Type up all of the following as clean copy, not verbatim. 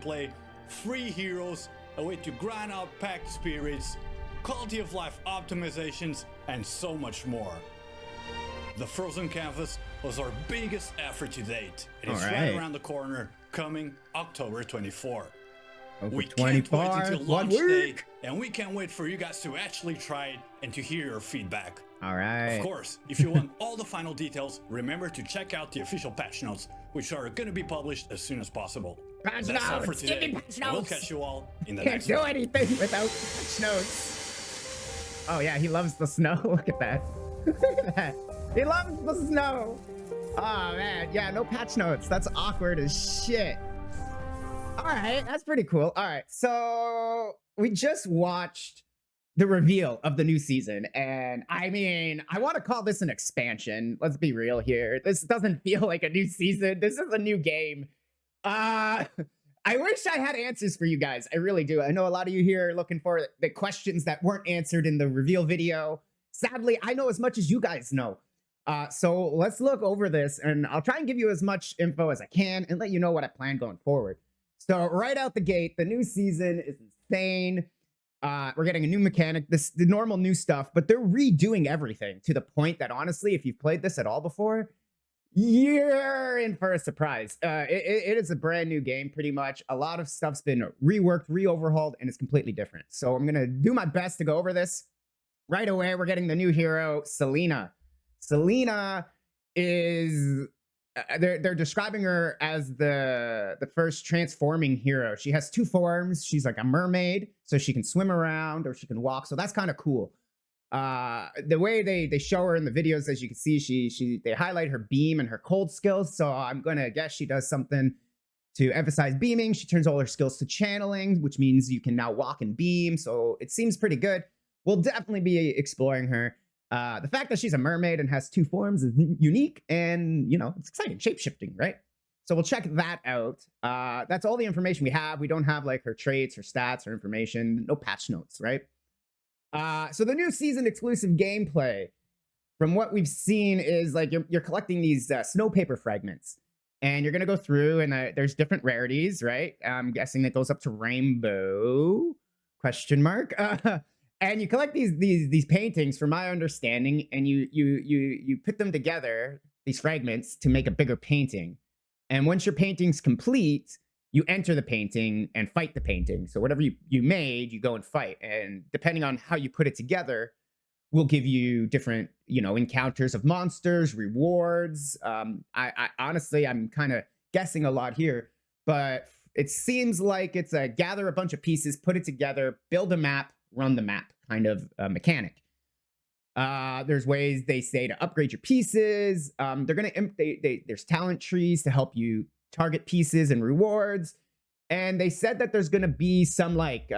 play, free heroes, a way to grind out pack spirits, quality of life optimizations, and so much more. The Frozen Canvas was our biggest effort to date. It is right around the corner, coming October 24. We can't wait until launch day, and we can't wait for you guys to actually try it and to hear your feedback. All right. Of course, if you want all the final details, remember to check out the official patch notes, which are going to be published as soon as possible. That's all for today. We'll catch you all in the next one. Can't do anything without patch notes. Oh yeah, he loves the snow. Look at that. Look at that. He loves the snow. Oh man, yeah, no patch notes. That's awkward as shit. All right, that's pretty cool. All right, so we just watched the reveal of the new season, and I mean, I want to call this an expansion. Let's be real here. This doesn't feel like a new season. This is a new game. I wish I had answers for you guys. I really do. I know a lot of you here are looking for the questions that weren't answered in the reveal video. Sadly, I know as much as you guys know. So let's look over this, and I'll try and give you as much info as I can and let you know what I plan going forward. So right out the gate, the new season is insane. We're getting a new mechanic, the normal new stuff, but they're redoing everything to the point that honestly, if you've played this at all before, you're in for a surprise. It is a brand new game, pretty much. A lot of stuff's been reworked, re-overhauled, and it's completely different. So I'm gonna do my best to go over this. Right away, we're getting the new hero, Selena. Selena is... they're describing her as the first transforming hero. She has two forms. She's like a mermaid, so she can swim around or she can walk. So that's kind of cool. The way they show her in the videos, as you can see, they highlight her beam and her cold skills. So I'm gonna guess she does something to emphasize beaming. She turns all her skills to channeling, which means you can now walk and beam. So it seems pretty good. We'll definitely be exploring her. The fact that she's a mermaid and has two forms is unique, and, you know, it's exciting. Shape-shifting, right? So we'll check that out. That's all the information we have. We don't have, like, her traits, her stats, her information. No patch notes, right? So the new season exclusive gameplay, from what we've seen, is, like, you're collecting these snow paper fragments. And you're going to go through, and there's different rarities, right? I'm guessing that goes up to rainbow, question mark. And you collect these paintings, from my understanding, and you put them together, these fragments, to make a bigger painting. And once your painting's complete, you enter the painting and fight the painting. So whatever you made, you go and fight. And depending on how you put it together, will give you different, you know, encounters of monsters, rewards. I honestly, I'm kind of guessing a lot here, but it seems like it's a gather a bunch of pieces, put it together, build a map, run the map kind of mechanic. There's ways, they say, to upgrade your pieces. There's talent trees to help you target pieces and rewards. And they said that there's gonna be some like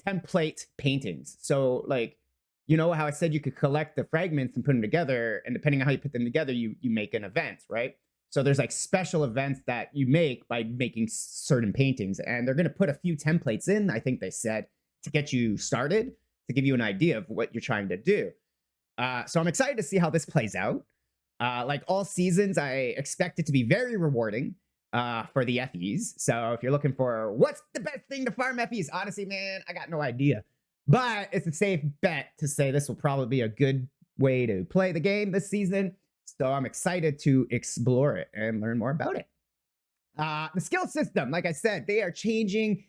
template paintings. So like, you know how I said you could collect the fragments and put them together, and depending on how you put them together, you make an event, right? So there's like special events that you make by making certain paintings, and they're gonna put a few templates in, I think they said, to get you started, to give you an idea of what you're trying to do. So I'm excited to see how this plays out. Like all seasons, I expect it to be very rewarding for the FEs. So if you're looking for what's the best thing to farm FEs, honestly, man, I got no idea. But it's a safe bet to say this will probably be a good way to play the game this season. So I'm excited to explore it and learn more about it. The skill system, like I said, they are changing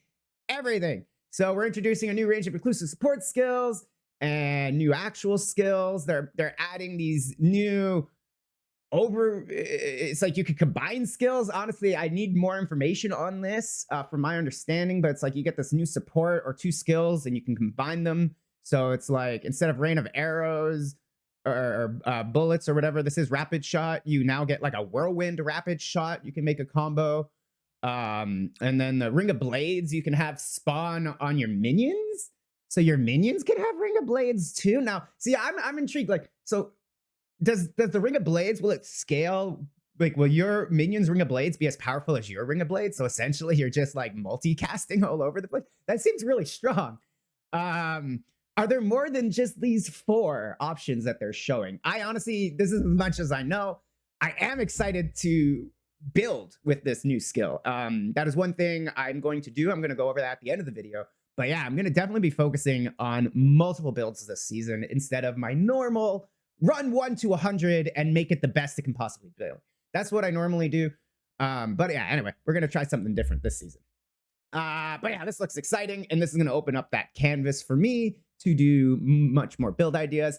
everything. So we're introducing a new range of inclusive support skills and new actual skills. They're adding these new it's like you could combine skills. Honestly, I need more information on this from my understanding, but it's like you get this new support or two skills and you can combine them. So it's like instead of rain of arrows or bullets or whatever, this is rapid shot. You now get like a whirlwind rapid shot. You can make a combo. And then the ring of blades you can have spawn on your minions, so your minions can have ring of blades too. Now, see, I'm intrigued. Like, so does the ring of blades, will it scale? Like, will your minions ring of blades be as powerful as your ring of blades? So essentially, you're just like multicasting all over the place. That seems really strong. Are there more than just these 4 options that they're showing? I honestly, this is as much as I know. I am excited to build with this new skill. That is one thing I'm going to do. I'm going to go over that at the end of the video. But yeah, I'm going to definitely be focusing on multiple builds this season instead of my normal run 1 to 100 and make it the best it can possibly build. That's what I normally do. But yeah, anyway, we're going to try something different this season. But yeah, this looks exciting, and this is going to open up that canvas for me to do much more build ideas.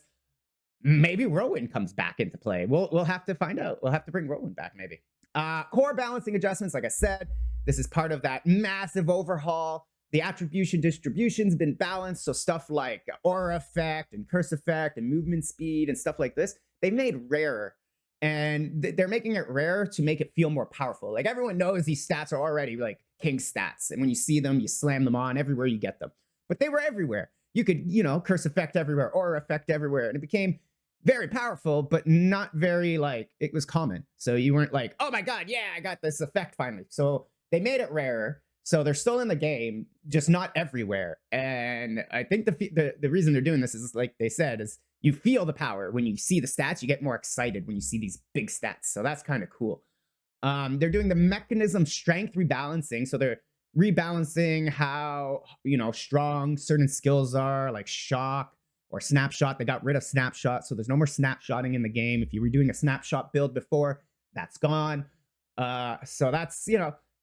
Maybe Rowan comes back into play. We'll have to find out. We'll have to bring Rowan back maybe. Core balancing adjustments, like I said, this is part of that massive overhaul. The attribution distribution's been balanced, so stuff like aura effect and curse effect and movement speed and stuff like this, they've made rarer. And they're making it rare to make it feel more powerful. Like everyone knows these stats are already like king stats. And when you see them, you slam them on everywhere you get them. But they were everywhere. You could, curse effect everywhere, aura effect everywhere. And it became very powerful, but not very like, it was common. So you weren't like, oh my God, yeah, I got this effect finally. So they made it rarer. So they're still in the game, just not everywhere. And I think the reason they're doing this is, like they said, is you feel the power. When you see the stats, you get more excited when you see these big stats. So that's kind of cool. They're doing the mechanism strength rebalancing. So they're rebalancing how, strong certain skills are, like shock or snapshot. They got rid of snapshot. So there's no more snapshotting in the game. If you were doing a snapshot build before, that's gone. So that's,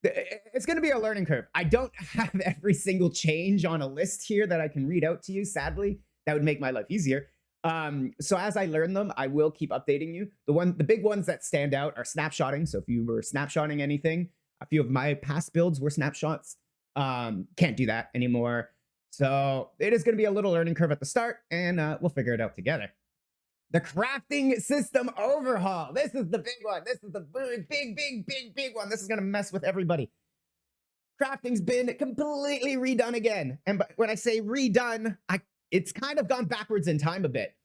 it's going to be a learning curve. I don't have every single change on a list here that I can read out to you. Sadly, that would make my life easier. So as I learn them, I will keep updating you. The big ones that stand out are snapshotting. So if you were snapshotting anything, a few of my past builds were snapshots. Can't do that anymore. So it is going to be a little learning curve at the start, and we'll figure it out together. The crafting system overhaul. This is the big one. This is the big one. This is going to mess with everybody. Crafting's been completely redone again. And when I say redone, it's kind of gone backwards in time a bit.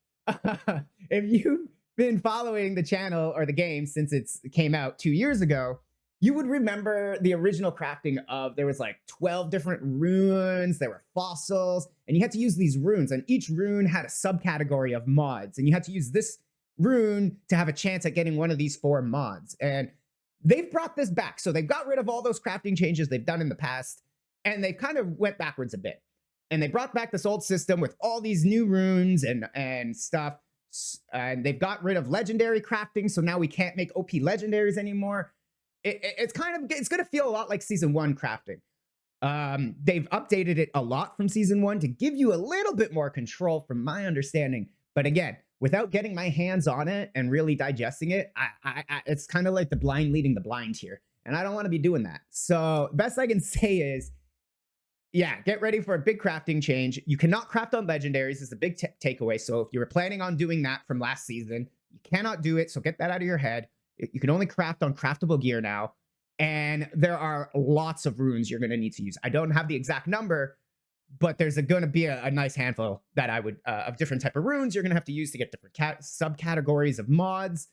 If you've been following the channel or the game since it came out 2 years ago, you would remember the original crafting of, there was like 12 different runes, there were fossils, and you had to use these runes, and each rune had a subcategory of mods, and you had to use this rune to have a chance at getting one of these 4 mods. And they've brought this back. So they've got rid of all those crafting changes they've done in the past, and they kind of went backwards a bit. And they brought back this old system with all these new runes and stuff. And they've got rid of legendary crafting, so now we can't make OP legendaries anymore. It's going to feel a lot like season 1 crafting. They've updated it a lot from season 1 to give you a little bit more control from my understanding. But again, without getting my hands on it and really digesting it, it's kind of like the blind leading the blind here. And I don't want to be doing that. So best I can say is, yeah, get ready for a big crafting change. You cannot craft on legendaries is the big takeaway. So if you were planning on doing that from last season, you cannot do it. So get that out of your head. You can only craft on craftable gear now. And there are lots of runes you're going to need to use. I don't have the exact number, but there's going to be a nice handful that I would, of different type of runes you're going to have to use to get different subcategories of mods.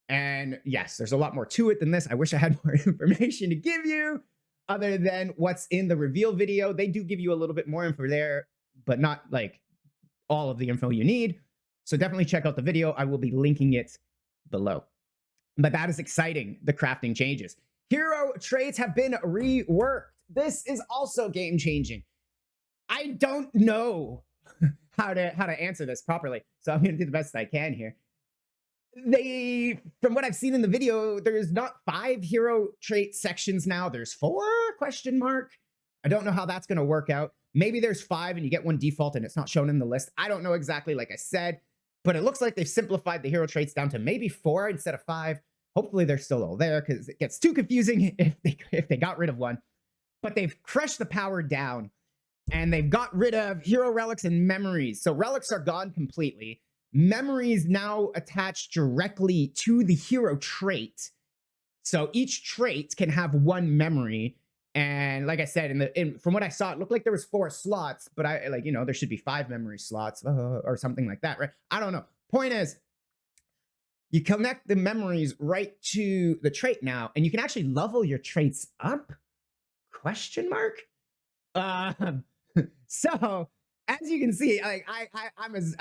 And yes, there's a lot more to it than this. I wish I had more information to give you other than what's in the reveal video. They do give you a little bit more info there, but not like all of the info you need. So definitely check out the video. I will be linking it below. But that is exciting, the crafting changes. Hero traits have been reworked. This is also game-changing. I don't know how to answer this properly, so I'm going to do the best I can here. From what I've seen in the video, there's not 5 hero trait sections now. There's 4 ? I don't know how that's going to work out. Maybe there's 5 and you get 1 default and it's not shown in the list. I don't know exactly, like I said, but it looks like they've simplified the hero traits down to maybe 4 instead of 5. Hopefully they're still all there, because it gets too confusing if they got rid of one. But they've crushed the power down, and they've got rid of hero relics and memories. So relics are gone completely. Memories now attached directly to the hero trait. So each trait can have 1 memory. And like I said, from what I saw, it looked like there was 4 slots, but there should be 5 memory slots or something like that, right? I don't know. Point is, you connect the memories right to the trait now, and you can actually level your traits up? ? So as you can see, I'm as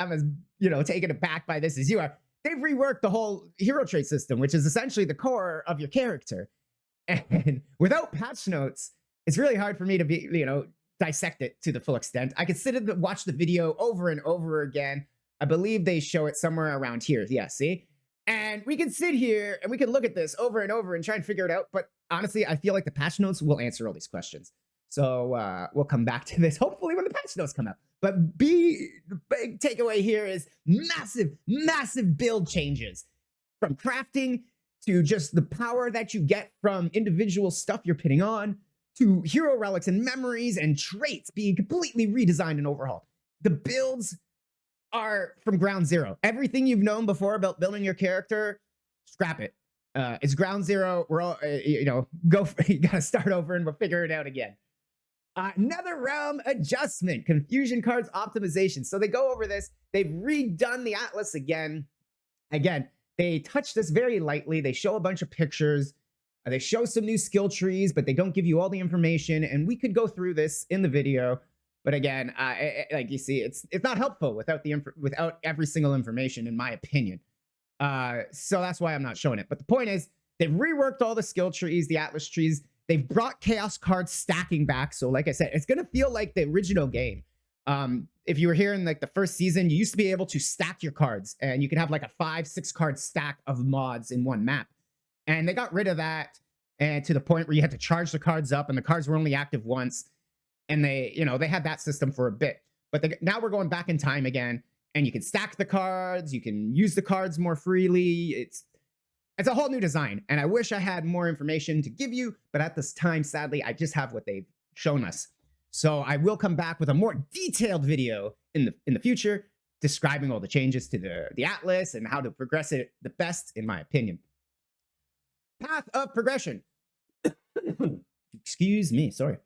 taken aback by this as you are. They've reworked the whole hero trait system, which is essentially the core of your character. And without patch notes, it's really hard for me to be, dissect it to the full extent. I could sit and watch the video over and over again. I believe they show it somewhere around here. Yeah, see? And we can sit here and we can look at this over and over and try and figure it out. But honestly, I feel like the patch notes will answer all these questions. So we'll come back to this hopefully when the patch notes come out. But the big takeaway here is massive, massive build changes from crafting to just the power that you get from individual stuff you're putting on to hero relics and memories and traits being completely redesigned and overhauled. The builds are from ground zero. Everything you've known before about building your character, scrap it. It's ground zero. We're all, you gotta start over and we'll figure it out again. Nether Realm adjustment, confusion cards optimization. So they go over this. They've redone the Atlas again. Again, they touch this very lightly. They show a bunch of pictures. They show some new skill trees, but they don't give you all the information. And we could go through this in the video. But again, like you see, it's not helpful without every single information, in my opinion. So that's why I'm not showing it. But the point is, they've reworked all the skill trees, the Atlas trees. They've brought Chaos card stacking back. So like I said, it's going to feel like the original game. If you were here in like the first season, you used to be able to stack your cards and you could have like a 5-6 card stack of mods in one map. And they got rid of that, and to the point where you had to charge the cards up and the cards were only active once. And they had that system for a bit. But now we're going back in time again, and you can stack the cards. You can use the cards more freely. It's a whole new design. And I wish I had more information to give you, but at this time, sadly, I just have what they've shown us. So I will come back with a more detailed video in the future, describing all the changes to the Atlas and how to progress it the best, in my opinion. Path of progression. Excuse me, sorry.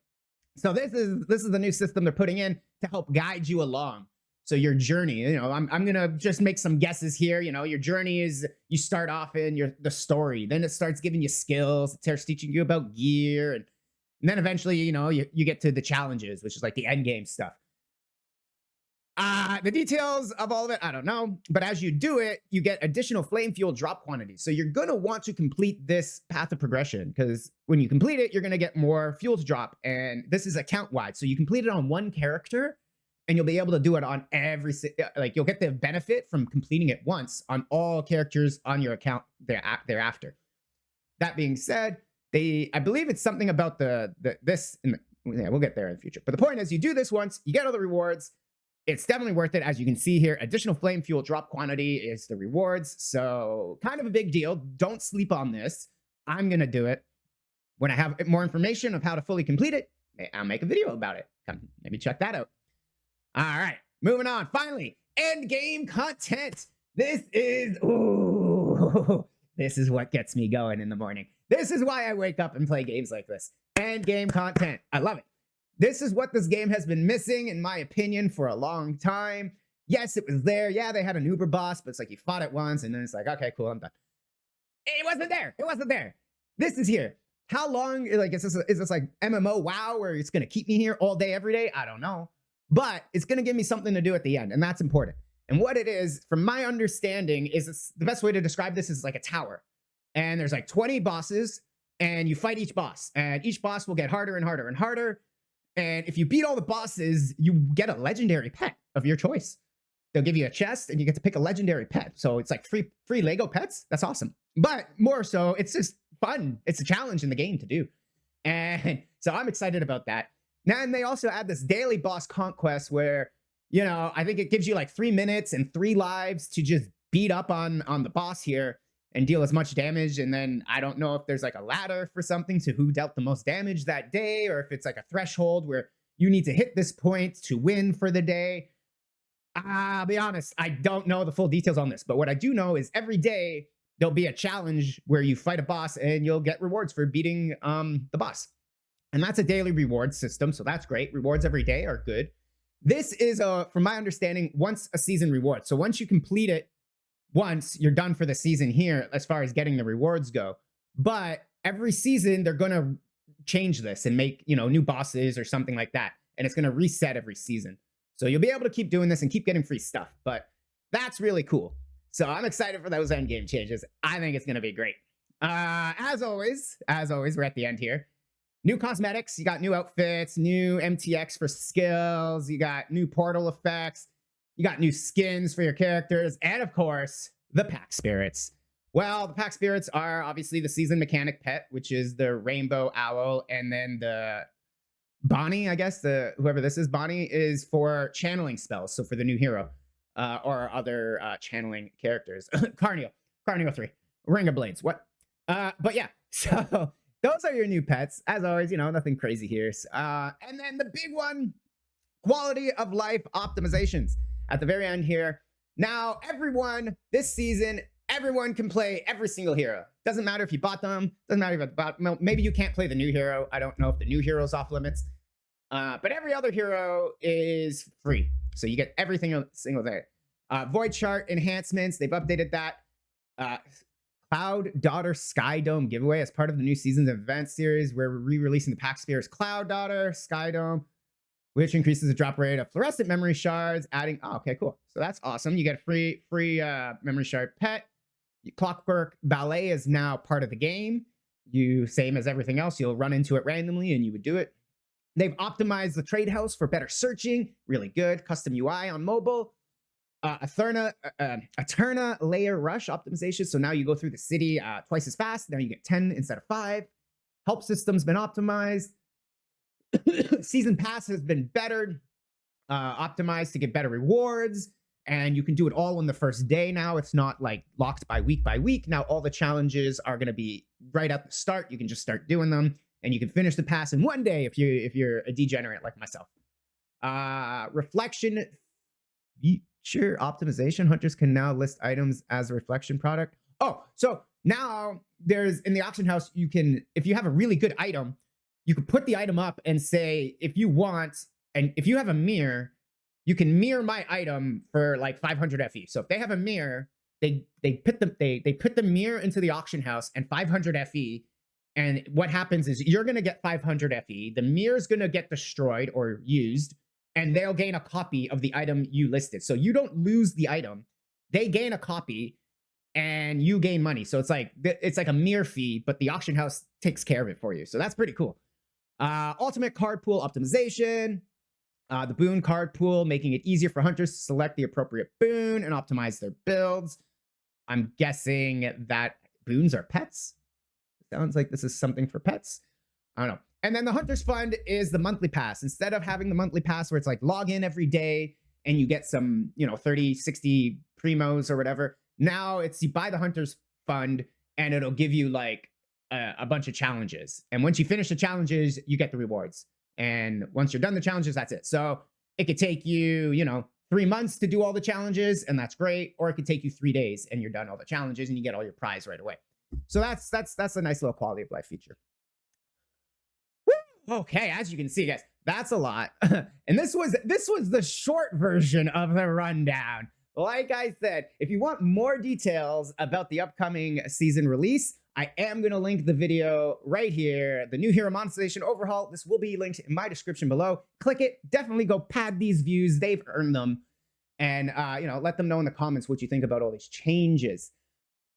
So this is the new system they're putting in to help guide you along. So your journey, I'm gonna just make some guesses here. Your journey is, you start off in the story, then it starts giving you skills, it starts teaching you about gear, and then eventually, you get to the challenges, which is like the end game stuff. The details of all of it, I don't know. But as you do it, you get additional flame fuel drop quantities. So you're going to want to complete this path of progression, because when you complete it, you're going to get more fuel to drop. And this is account wide. So you complete it on one character and you'll be able to do it on you'll get the benefit from completing it once on all characters on your account thereafter. That being said, I believe it's something about we'll get there in the future. But the point is, you do this once, you get all the rewards. It's definitely worth it. As you can see here, additional flame fuel drop quantity is the rewards. So kind of a big deal. Don't sleep on this. I'm going to do it. When I have more information of how to fully complete it, I'll make a video about it. Come, maybe check that out. All right, moving on. Finally, Endgame Content. This is what gets me going in the morning. This is why I wake up and play games like this. Endgame Content. I love it. This is what this game has been missing, in my opinion, for a long time. Yes, it was there. Yeah, they had an Uber boss, but it's like you fought it once, and then it's like, okay, cool, I'm done. It wasn't there. It wasn't there. This is here. How long? Like, is this like MMO WoW, where it's going to keep me here all day, every day? I don't know. But it's going to give me something to do at the end, and that's important. And what it is, from my understanding, is the best way to describe this is like a tower. And there's like 20 bosses, and you fight each boss. And each boss will get harder and harder and harder. And if you beat all the bosses, you get a legendary pet of your choice. They'll give you a chest and you get to pick a legendary pet. So it's like free Lego pets. That's awesome. But more so, it's just fun. It's a challenge in the game to do. And so I'm excited about that. Now, and they also add this daily boss conquest where, I think it gives you like 3 minutes and 3 lives to just beat up on the boss here and deal as much damage. And then I don't know if there's like a ladder for something to who dealt the most damage that day, or if it's like a threshold where you need to hit this point to win for the day. I'll be honest, I don't know the full details on this, but what I do know is every day there'll be a challenge where you fight a boss and you'll get rewards for beating the boss. And that's a daily reward system, so that's great. Rewards every day are good. This is, from my understanding, once a season reward. So once you complete it once, you're done for the season here as far as getting the rewards go. But every season, they're going to change this and make, new bosses or something like that. And it's going to reset every season. So you'll be able to keep doing this and keep getting free stuff. But that's really cool. So I'm excited for those endgame changes. I think it's going to be great. As always, we're at the end here. New cosmetics, you got new outfits, new MTX for skills, you got new portal effects, you got new skins for your characters, and of course, the pack spirits. Well, the pack spirits are obviously the season mechanic pet, which is the rainbow owl, and then the Bonnie, I guess, whoever this is, Bonnie is for channeling spells, so for the new hero, or other channeling characters. Carnio 3, Ring of Blades, what? But yeah, so those are your new pets. As always, nothing crazy here. And then the big one, quality of life optimizations at the very end here. Now, everyone this season, everyone can play every single hero. Doesn't matter if you bought them. Doesn't matter if you bought. Maybe you can't play the new hero. I don't know if the new hero's off limits. But every other hero is free, so you get everything single day. Void chart enhancements. They've updated that. Cloud Daughter Sky Dome giveaway as part of the new season's event series. We're re-releasing the Pack Spheres Cloud Daughter Sky Dome, which increases the drop rate of fluorescent memory shards, adding. Oh, okay, cool. So that's awesome. You get a free memory shard pet. Clockwork Ballet is now part of the game. Same as everything else, you'll run into it randomly and you would do it. They've optimized the trade house for better searching. Really good. Custom UI on mobile. Eterna layer rush optimization. So now you go through the city twice as fast. Now you get 10 instead of 5. Help system's been optimized. Season pass has been bettered, optimized to get better rewards. And you can do it all on the first day now. It's not like locked by week. Now all the challenges are going to be right at the start. You can just start doing them. And you can finish the pass in one day if you're a degenerate like myself. Reflection feature optimization. Hunters can now list items as a reflection product. Oh, so now there's in the auction house, you can, if you have a really good item, you can put the item up and say, if you want, and if you have a mirror, you can mirror my item for like 500 FE. So if they have a mirror, they put the mirror into the auction house and 500 FE. And what happens is you're going to get 500 FE. The mirror's going to get destroyed or used, and they'll gain a copy of the item you listed. So you don't lose the item. They gain a copy, and you gain money. So it's like a mirror fee, but the auction house takes care of it for you. So that's pretty cool. Ultimate card pool optimization. The boon card pool, making it easier for hunters to select the appropriate boon and optimize their builds. I'm guessing that boons are pets. Sounds like this is something for pets. I don't know. And then the Hunters Fund is the monthly pass. Instead of having the monthly pass where it's like log in every day and you get some, 30, 60 primos or whatever. Now it's you buy the Hunters Fund and it'll give you like a bunch of challenges. And once you finish the challenges, you get the rewards. And once you're done the challenges, that's it. So it could take you, 3 months to do all the challenges, and that's great. Or it could take you 3 days and you're done all the challenges and you get all your prize right away. So that's a nice little quality of life feature. Woo! Okay, as you can see, guys, that's a lot. And this was the short version of the rundown. Like I said, if you want more details about the upcoming season release, I am going to link the video right here, the new hero monetization overhaul. This will be linked in my description below. Click it. Definitely go pad these views. They've earned them. And, let them know in the comments what you think about all these changes.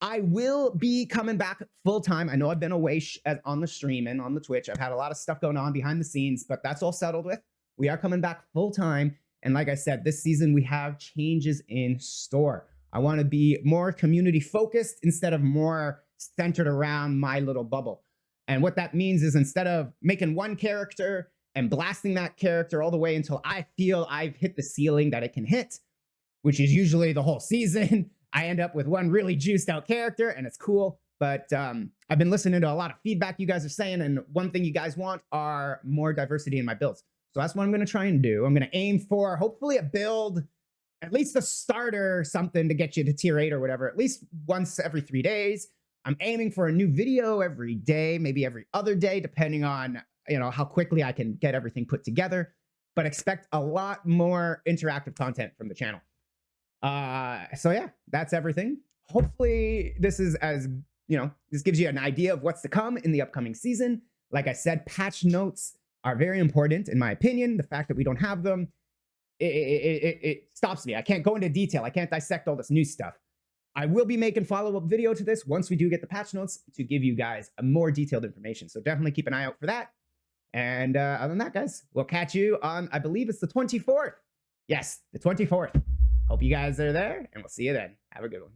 I will be coming back full time. I know I've been away on the stream and on the Twitch. I've had a lot of stuff going on behind the scenes, but that's all settled with. We are coming back full time. And like I said, this season we have changes in store. I want to be more community focused instead of more centered around my little bubble. And what that means is instead of making one character and blasting that character all the way until I feel I've hit the ceiling that it can hit, which is usually the whole season, I end up with one really juiced out character and it's cool. But I've been listening to a lot of feedback you guys are saying. And one thing you guys want are more diversity in my builds. So that's what I'm going to try and do. I'm going to aim for hopefully a build, at least a starter, something to get you to tier 8 or whatever, at least once every 3 days. I'm aiming for a new video every day, maybe every other day, depending on, how quickly I can get everything put together. But expect a lot more interactive content from the channel. So yeah, that's everything. Hopefully this is this gives you an idea of what's to come in the upcoming season. Like I said, patch notes are very important in my opinion. The fact that we don't have them, it stops me. I can't go into detail. I can't dissect all this new stuff. I will be making follow-up video to this once we do get the patch notes to give you guys a more detailed information. So definitely keep an eye out for that. And other than that, guys, we'll catch you on, I believe it's the 24th. Yes, the 24th. Hope you guys are there, and we'll see you then. Have a good one.